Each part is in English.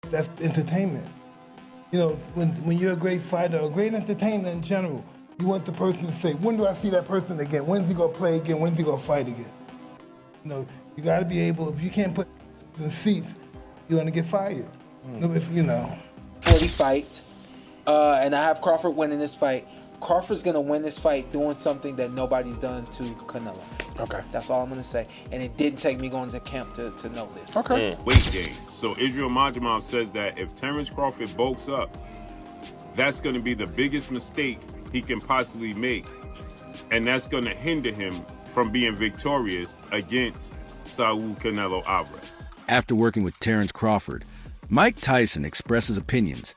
That's entertainment. You know, when you're a great fighter, a great entertainer in general, you want the person to say, when do I see that person again? When's he gonna play again? When's he gonna fight again? You know, you gotta be able, if you can't put in seats, you're gonna get fired. You know. 40 fight, and I have Crawford winning this fight. Crawford's gonna win this fight doing something that nobody's done to Canelo. Okay. That's all I'm gonna say. And it didn't take me going to camp to know this. Okay. Weight gain. So Israel Madrimov says that if Terence Crawford bulks up, that's going to be the biggest mistake he can possibly make. And that's going to hinder him from being victorious against Saul Canelo Alvarez. After working with Terence Crawford, Mike Tyson expresses opinions,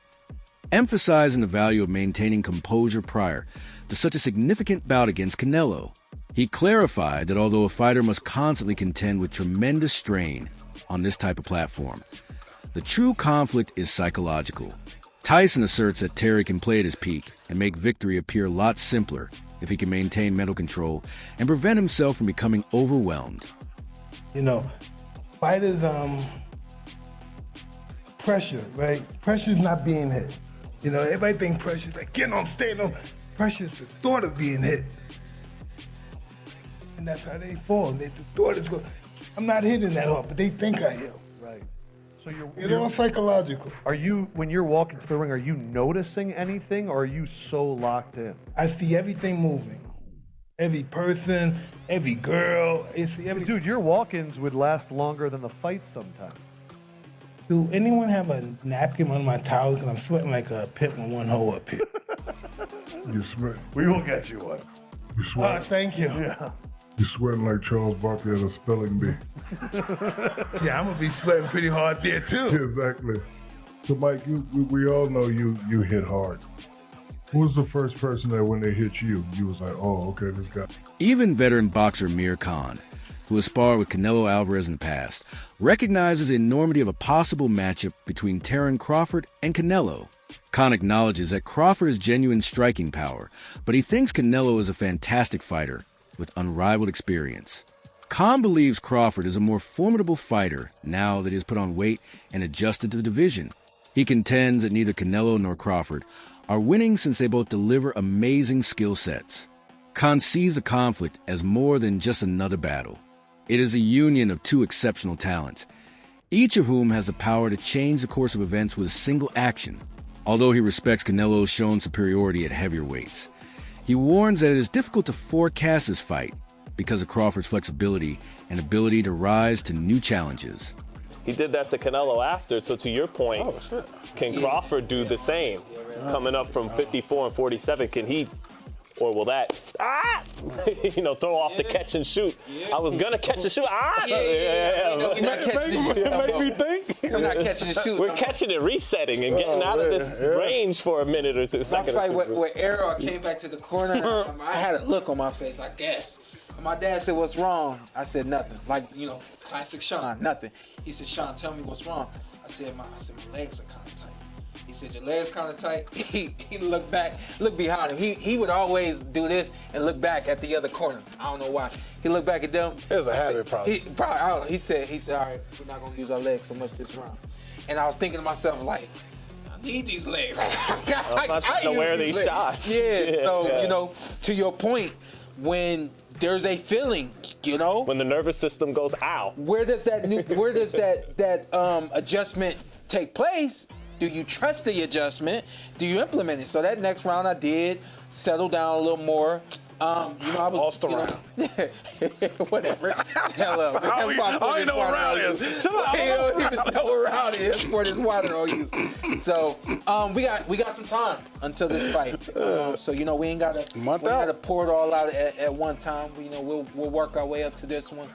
emphasizing the value of maintaining composure prior to such a significant bout against Canelo. He clarified that although a fighter must constantly contend with tremendous strain on this type of platform, the true conflict is psychological. Tyson asserts that Terry can play at his peak and make victory appear a lot simpler if he can maintain mental control and prevent himself from becoming overwhelmed. You know, fighters, pressure, right? Pressure's not being hit. You know, everybody think pressure's like getting on, staying on. Pressure's the thought of being hit. And that's how they fall. The thought is going, I'm not hitting that hard, but they think I am. Right. So It's all psychological. Are you, when you're walking to the ring, are you noticing anything, or are you so locked in? I see everything moving. Every person, every girl. I see every... Dude, your walk-ins would last longer than the fights sometimes. Do anyone have a napkin on my towels? Because I'm sweating like a pit with one hole up here. You sweat. We will get you one. You sweat. Thank you. Yeah. You're sweating like Charles Barkley at a spelling bee. Yeah, I'm gonna be sweating pretty hard there too. Exactly. So, Mike, we all know you hit hard. Who was the first person that when they hit you, you was like, oh, okay, this guy. Even veteran boxer Mir Khan, who has sparred with Canelo Alvarez in the past, recognizes the enormity of a possible matchup between Terence Crawford and Canelo. Khan acknowledges that Crawford has genuine striking power, but he thinks Canelo is a fantastic fighter with unrivaled experience. Khan believes Crawford is a more formidable fighter now that he has put on weight and adjusted to the division. He contends that neither Canelo nor Crawford are winning since they both deliver amazing skill sets. Khan sees the conflict as more than just another battle. It is a union of two exceptional talents, each of whom has the power to change the course of events with a single action. Although he respects Canelo's shown superiority at heavier weights, he warns that it is difficult to forecast this fight because of Crawford's flexibility and ability to rise to new challenges. He did that to Canelo after, so to your point, can Crawford do the same? Coming up from 54 and 47, can he, or will that, throw off the catch and shoot? I was gonna catch and shoot, Make me think. We're not catching and shooting. We're catching and resetting and getting out of this range for a minute or two. My fight with Arrow, I came back to the corner. I had a look on my face, I guess. And my dad said, "What's wrong?" I said, "Nothing." Like, classic Sean, nothing. He said, "Sean, tell me what's wrong." I said, my legs are kind of tight. He said, "Your legs kind of tight." He looked back, looked behind him. He would always do this and look back at the other corner. I don't know why. He looked back at them. It was a habit problem. He said, "All right, we're not gonna use our legs so much this round." And I was thinking to myself, like, I need these legs. I'm not trying to wear these shots. Yeah. So to your point, when there's a feeling, when the nervous system goes out, where does that adjustment take place? Do you trust the adjustment? Do you implement it? So that next round I did settle down a little more. I was lost the round. Whatever. Hello. I ain't know around here. Chill out. There's no around here. Pour this water on you. So we got some time until this fight. So we ain't gotta pour it all out at one time. We'll work our way up to this one.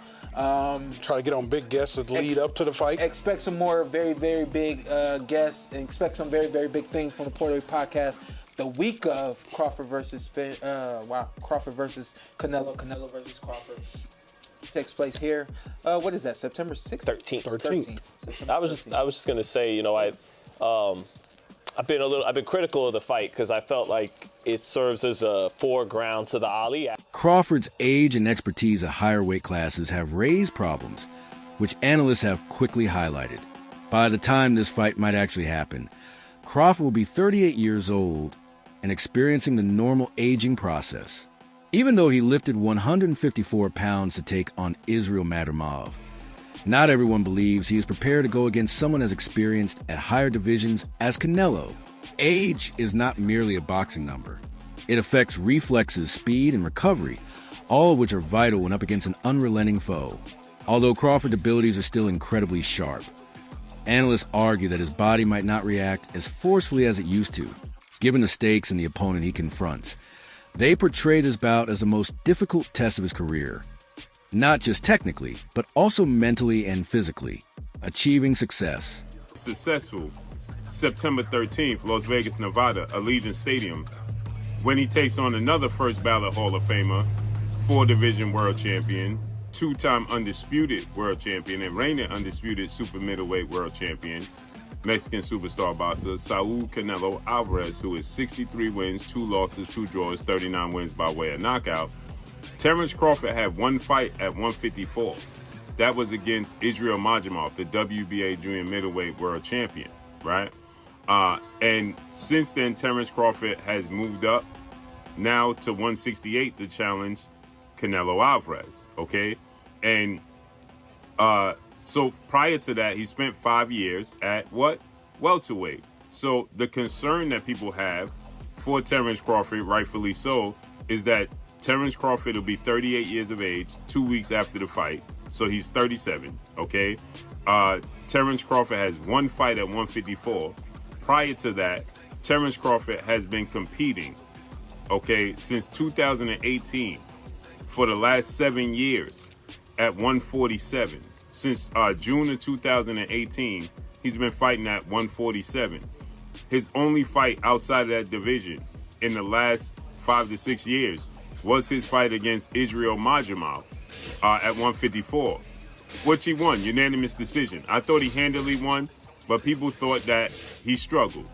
Try to get on big guests to lead up to the fight. Expect some more very, very big guests, and expect some very, very big things from the Puerto Rico podcast. The week of Crawford versus Canelo versus Crawford takes place here. What is that? September 6th? 13th. I was just gonna say, I've been critical of the fight because I felt like it serves as a foreground to the Ali. Crawford's age and expertise at higher weight classes have raised problems, which analysts have quickly highlighted. By the time this fight might actually happen, Crawford will be 38 years old and experiencing the normal aging process. Even though he lifted 154 pounds to take on Israel Madrimov, not everyone believes he is prepared to go against someone as experienced at higher divisions as Canelo. Age is not merely a boxing number. It affects reflexes, speed, and recovery, all of which are vital when up against an unrelenting foe. Although Crawford's abilities are still incredibly sharp, analysts argue that his body might not react as forcefully as it used to, given the stakes and the opponent he confronts. They portray this bout as the most difficult test of his career, not just technically, but also mentally and physically, achieving success. Successful September 13th, Las Vegas, Nevada, Allegiant Stadium, when he takes on another first ballot Hall of Famer, 4-division world champion, 2-time undisputed world champion, and reigning undisputed super middleweight world champion, Mexican superstar boxer Saul Canelo Alvarez, who is 63 wins, 2 losses, 2 draws, 39 wins by way of knockout. Terence Crawford had one fight at 154. That was against Israel Madrimov, the WBA junior middleweight world champion, right? And since then, Terence Crawford has moved up now to 168 to challenge Canelo Alvarez, okay? And so prior to that, he spent 5 years at what? Welterweight. So the concern that people have for Terence Crawford, rightfully so, is that Terence Crawford will be 38 years of age 2 weeks after the fight. So he's 37, okay? Terence Crawford has one fight at 154. Prior to that, Terence Crawford has been competing, okay, since 2018 for the last 7 years at 147. Since June of 2018, he's been fighting at 147. His only fight outside of that division in the last 5 to 6 years was his fight against Israel Madrimov at 154, which he won, unanimous decision. I thought he handily won, but people thought that he struggled.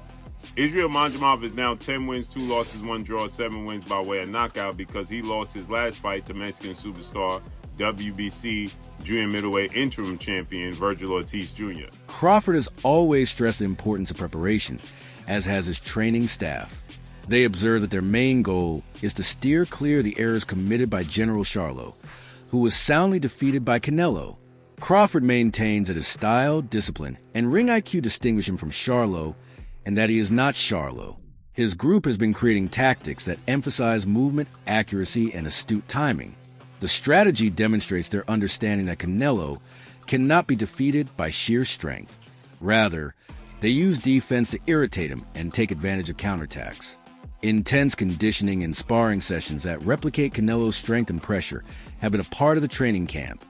Israel Madrimov is now 10 wins, 2 losses, 1 draw, 7 wins by way of knockout because he lost his last fight to Mexican superstar, WBC junior middleweight interim champion Virgil Ortiz Jr. Crawford has always stressed the importance of preparation, as has his training staff. They observe that their main goal is to steer clear of the errors committed by General Charlo, who was soundly defeated by Canelo. Crawford maintains that his style, discipline, and ring IQ distinguish him from Charlo, and that he is not Charlo. His group has been creating tactics that emphasize movement, accuracy, and astute timing. The strategy demonstrates their understanding that Canelo cannot be defeated by sheer strength. Rather, they use defense to irritate him and take advantage of counterattacks. Intense conditioning and sparring sessions that replicate Canelo's strength and pressure have been a part of the training camp.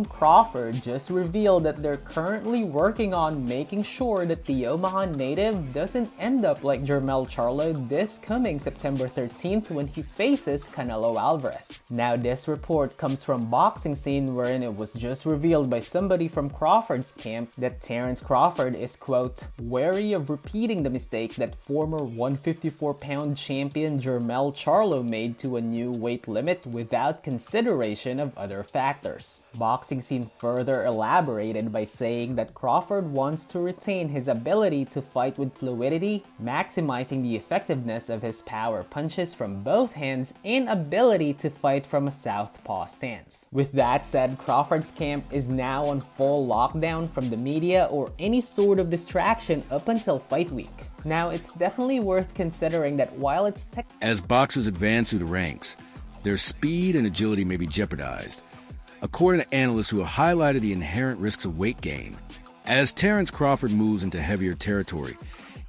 Crawford just revealed that they're currently working on making sure that the Omaha native doesn't end up like Jermell Charlo this coming September 13th when he faces Canelo Alvarez. Now this report comes from Boxing Scene, wherein it was just revealed by somebody from Crawford's camp that Terence Crawford is, quote, wary of repeating the mistake that former 154-pound champion Jermell Charlo made to a new weight limit without consideration of other factors. Boxing Scene further elaborated by saying that Crawford wants to retain his ability to fight with fluidity, maximizing the effectiveness of his power punches from both hands and ability to fight from a southpaw stance. With that said, Crawford's camp is now on full lockdown from the media or any sort of distraction up until fight week. Now, it's definitely worth considering that while it's as boxers advance through the ranks, their speed and agility may be jeopardized, according to analysts who have highlighted the inherent risks of weight gain. As Terence Crawford moves into heavier territory,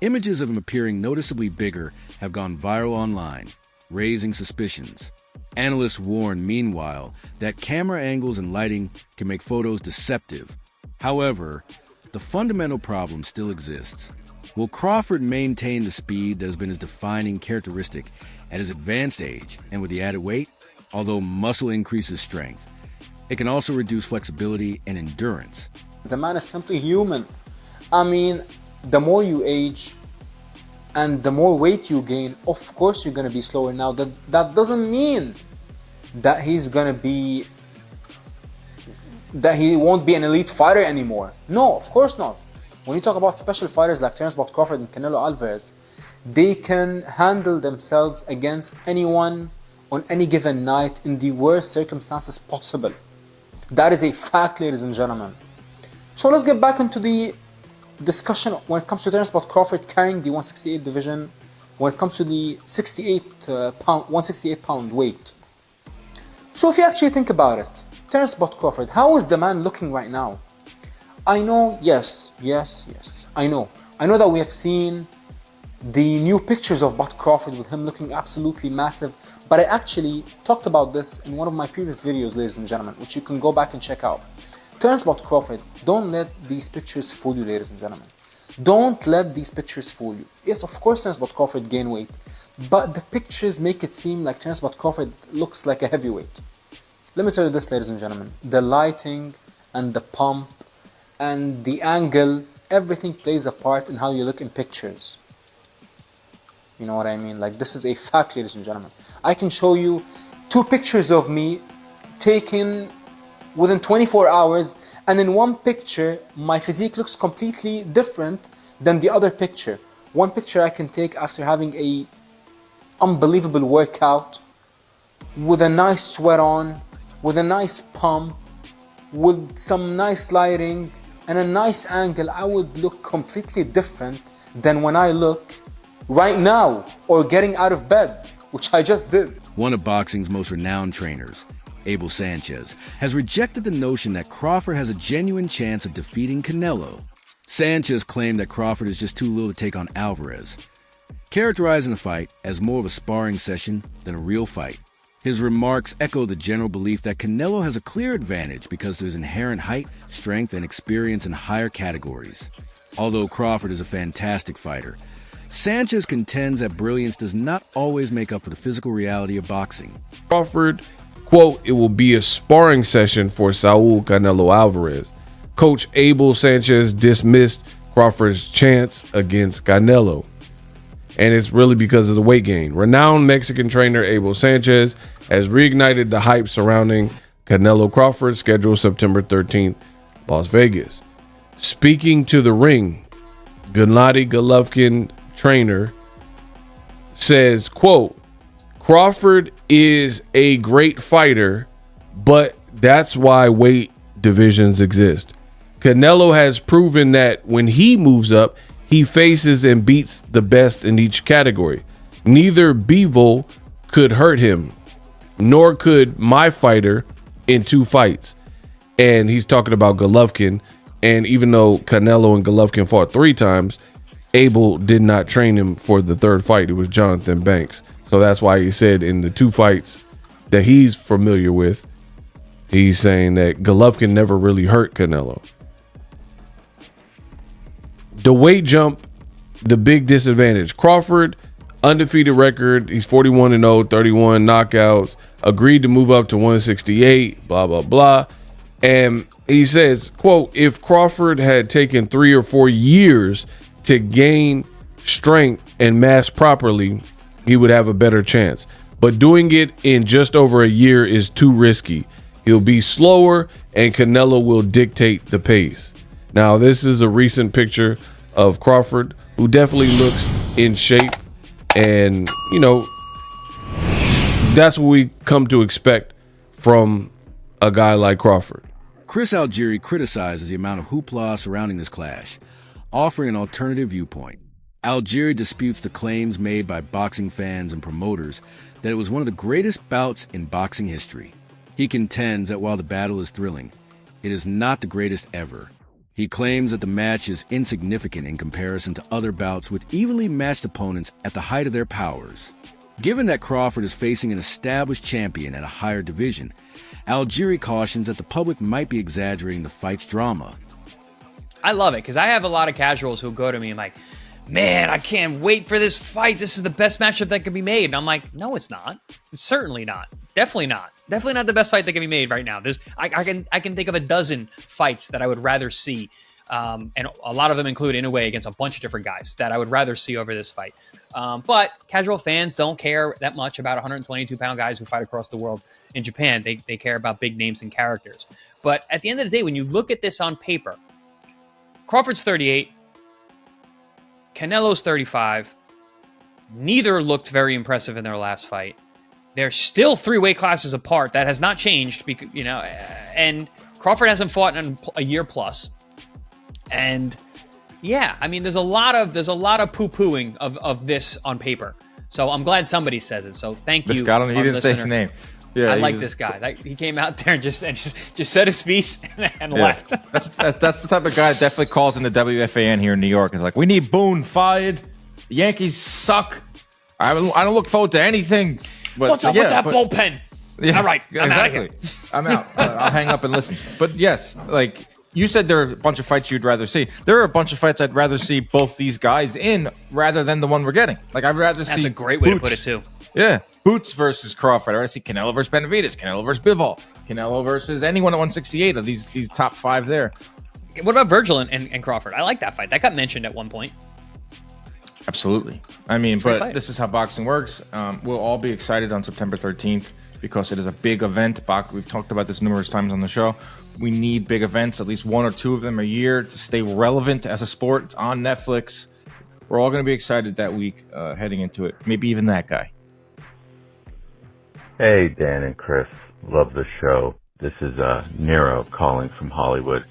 images of him appearing noticeably bigger have gone viral online, raising suspicions. Analysts warn, meanwhile, that camera angles and lighting can make photos deceptive. However, the fundamental problem still exists. Will Crawford maintain the speed that has been his defining characteristic at his advanced age and with the added weight? Although muscle increases strength, it can also reduce flexibility and endurance. The man is simply human. I mean, the more you age and the more weight you gain, of course you're going to be slower. Now, that doesn't mean that he won't be an elite fighter anymore. No, of course not. When you talk about special fighters like Terence Crawford and Canelo Alvarez, they can handle themselves against anyone on any given night in the worst circumstances possible. That is a fact, ladies and gentlemen. So let's get back into the discussion when it comes to Terence Crawford carrying the 168 division, when it comes to the 168 pound weight. So if you actually think about it, Terence Crawford, how is the man looking right now? I know, yes, I know that we have seen the new pictures of Crawford with him looking absolutely massive, but I actually talked about this in one of my previous videos, ladies and gentlemen, which you can go back and check out. Terence Crawford, don't let these pictures fool you, ladies and gentlemen. Don't let these pictures fool you. Yes, of course Terence Crawford gained weight, but the pictures make it seem like Terence Crawford looks like a heavyweight. Let me tell you this, ladies and gentlemen, the lighting and the pump and the angle, everything plays a part in how you look in pictures. You know what I mean? Like, this is a fact, ladies and gentlemen. I can show you 2 pictures of me taken within 24 hours, and in one picture, my physique looks completely different than the other picture. One picture I can take after having a unbelievable workout, with a nice sweat on, with a nice pump, with some nice lighting, and a nice angle. I would look completely different than when I look right now, or getting out of bed, which I just did. One of boxing's most renowned trainers, Abel Sanchez, has rejected the notion that Crawford has a genuine chance of defeating Canelo. Sanchez claimed that Crawford is just too little to take on Alvarez, characterizing the fight as more of a sparring session than a real fight. His remarks echo the general belief that Canelo has a clear advantage because of his inherent height, strength, and experience in higher categories. Although Crawford is a fantastic fighter, Sanchez contends that brilliance does not always make up for the physical reality of boxing. Crawford, quote, "It will be a sparring session for Saul Canelo Alvarez." Coach Abel Sanchez dismissed Crawford's chance against Canelo, and it's really because of the weight gain. Renowned Mexican trainer Abel Sanchez has reignited the hype surrounding Canelo Crawford, scheduled September 13th, Las Vegas. Speaking to the ring, Gennady Golovkin, trainer, says, quote, "Crawford is a great fighter, but that's why weight divisions exist. Canelo has proven that when he moves up, he faces and beats the best in each category. Neither Bivol could hurt him, nor could my fighter in 2 fights." And he's talking about Golovkin. And even though Canelo and Golovkin fought 3 times, Abel did not train him for the 3rd fight. It was Jonathan Banks. So that's why he said in the 2 fights that he's familiar with, he's saying that Golovkin never really hurt Canelo. The weight jump, the big disadvantage. Crawford, undefeated record. He's 41-0, 31 knockouts. Agreed to move up to 168, blah, blah, blah. And he says, quote, "If Crawford had taken 3 or 4 years to gain strength and mass properly, he would have a better chance. But doing it in just over a year is too risky. He'll be slower and Canelo will dictate the pace." Now, this is a recent picture of Crawford, who definitely looks in shape. And, you know, that's what we come to expect from a guy like Crawford. Chris Algieri criticizes the amount of hoopla surrounding this clash, offering an alternative viewpoint. Algieri disputes the claims made by boxing fans and promoters that it was one of the greatest bouts in boxing history. He contends that while the battle is thrilling, it is not the greatest ever. He claims that the match is insignificant in comparison to other bouts with evenly matched opponents at the height of their powers. Given that Crawford is facing an established champion at a higher division, Algieri cautions that the public might be exaggerating the fight's drama. I love it because I have a lot of casuals who go to me and like, "Man, I can't wait for this fight. This is the best matchup that can be made." And I'm like, no, it's not. It's certainly not. Definitely not. Definitely not the best fight that can be made right now. I can think of a dozen fights that I would rather see. And a lot of them include Inoue against a bunch of different guys that I would rather see over this fight. But casual fans don't care that much about 122-pound guys who fight across the world in Japan. They care about big names and characters. But at the end of the day, when you look at this on paper, Crawford's 38. Canelo's 35. Neither looked very impressive in their last fight. They're still 3 weight classes apart. That has not changed, because, you know, and Crawford hasn't fought in a year plus. And yeah, I mean, there's a lot of poo-pooing of this on paper. So I'm glad somebody says it. So thank you. This guy, he didn't say his name. Yeah, I like this guy. He came out there and just said his piece and left. That's the type of guy that definitely calls in the WFAN here in New York. It's like, we need Boone fired. The Yankees suck. I don't look forward to anything. But, what's up with that bullpen? Yeah, all right, I'm out of here. I'm out. I'll hang up and listen. But yes, like you said, there are a bunch of fights you'd rather see. There are a bunch of fights I'd rather see both these guys in rather than the one we're getting. Like, I'd rather see. That's a great way to put it too. Yeah, Boots versus Crawford. I'd rather see Canelo versus Benavidez, Canelo versus Bivol, Canelo versus anyone at 168 of these top 5 there. What about Virgil and Crawford? I like that fight. That got mentioned at one point. Absolutely. I mean, but this is how boxing works. We'll all be excited on September 13th because it is a big event. We've talked about this numerous times on the show. We need big events, at least 1 or 2 of them a year, to stay relevant as a sport. It's on Netflix. We're all going to be excited that week heading into it. Maybe even that guy. Hey, Dan and Chris. Love the show. This is Nero calling from Hollywood.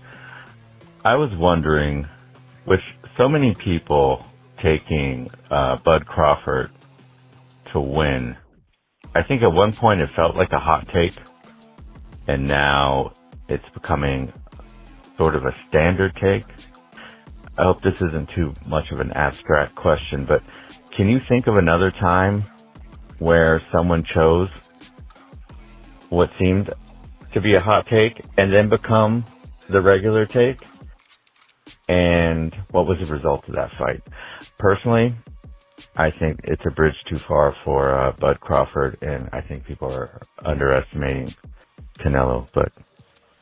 I was wondering, with so many people taking Bud Crawford to win, I think at one point it felt like a hot take, and now it's becoming sort of a standard take. I hope this isn't too much of an abstract question, but can you think of another time where someone chose what seemed to be a hot take and then become the regular take? And what was the result of that fight? Personally, I think it's a bridge too far for Bud Crawford, and I think people are underestimating Canelo, but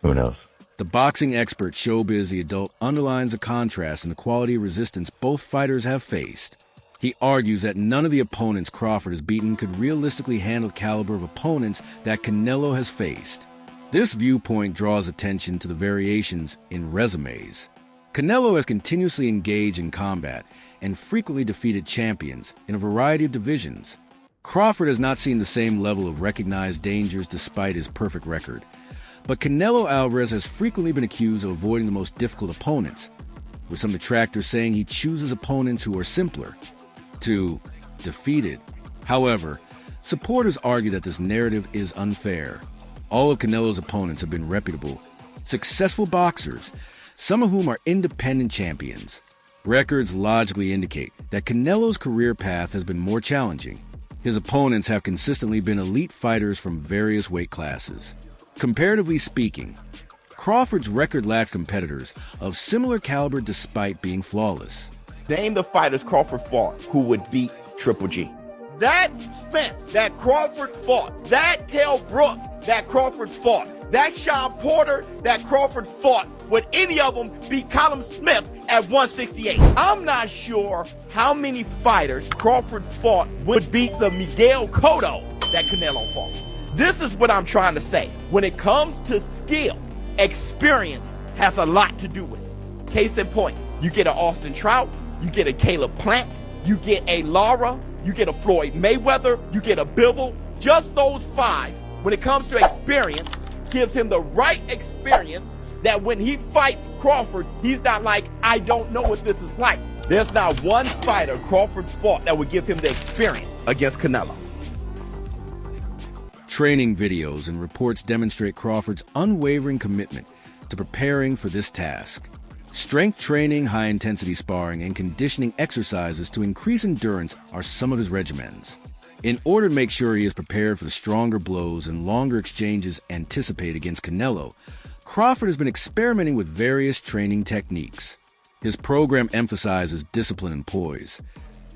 who knows? The boxing expert Showbiz the Adult underlines a contrast in the quality of resistance both fighters have faced. He argues that none of the opponents Crawford has beaten could realistically handle the caliber of opponents that Canelo has faced. This viewpoint draws attention to the variations in resumes. Canelo has continuously engaged in combat and frequently defeated champions in a variety of divisions. Crawford has not seen the same level of recognized dangers despite his perfect record. But Canelo Alvarez has frequently been accused of avoiding the most difficult opponents, with some detractors saying he chooses opponents who are simpler to defeated. However, supporters argue that this narrative is unfair. All of Canelo's opponents have been reputable, successful boxers, some of whom are independent champions. Records logically indicate that Canelo's career path has been more challenging. His opponents have consistently been elite fighters from various weight classes. Comparatively speaking, Crawford's record lacks competitors of similar caliber despite being flawless. Name the fighters Crawford fought who would beat Triple G. That Spence that Crawford fought, that Kell Brook that Crawford fought, that Sean Porter that Crawford fought, would any of them beat Callum Smith at 168? I'm not sure how many fighters Crawford fought would beat the Miguel Cotto that Canelo fought. This is what I'm trying to say. When it comes to skill, experience has a lot to do with it. Case in point, you get an Austin Trout, you get a Caleb Plant, you get a Lara, you get a Floyd Mayweather, you get a Bivol. Just those 5, when it comes to experience, gives him the right experience that when he fights Crawford, he's not like, I don't know what this is like. There's not one fighter Crawford fought that would give him the experience against Canelo. Training videos and reports demonstrate Crawford's unwavering commitment to preparing for this task. Strength training, high-intensity sparring, and conditioning exercises to increase endurance are some of his regimens. In order to make sure he is prepared for the stronger blows and longer exchanges anticipated against Canelo, Crawford has been experimenting with various training techniques. His program emphasizes discipline and poise,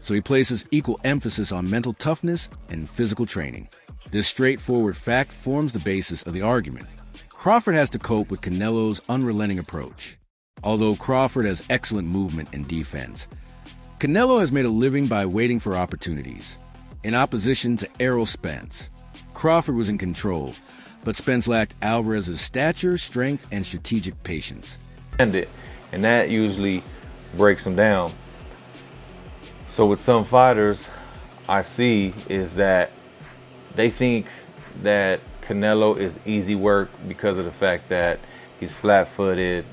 so he places equal emphasis on mental toughness and physical training. This straightforward fact forms the basis of the argument. Crawford has to cope with Canelo's unrelenting approach. Although Crawford has excellent movement and defense, Canelo has made a living by waiting for opportunities. In opposition to Errol Spence, Crawford was in control, but Spence lacked Alvarez's stature, strength, and strategic patience. And and that usually breaks him down. So with some fighters, I see is that they think that Canelo is easy work because of the fact that he's flat-footed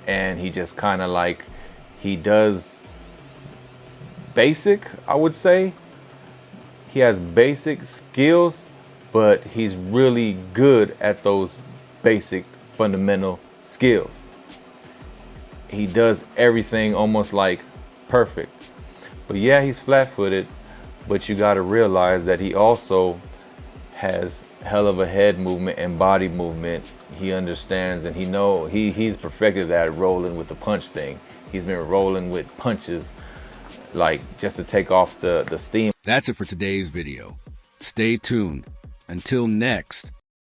and he just kind of like, he does basic, I would say. He has basic skills, but he's really good at those basic fundamental skills. He does everything almost like perfect. But yeah, he's flat-footed, but you got to realize that he also has hell of a head movement and body movement. He understands, and he's perfected that rolling with the punch thing. He's been rolling with punches like just to take off the steam. That's it for today's video. Stay tuned. Until next,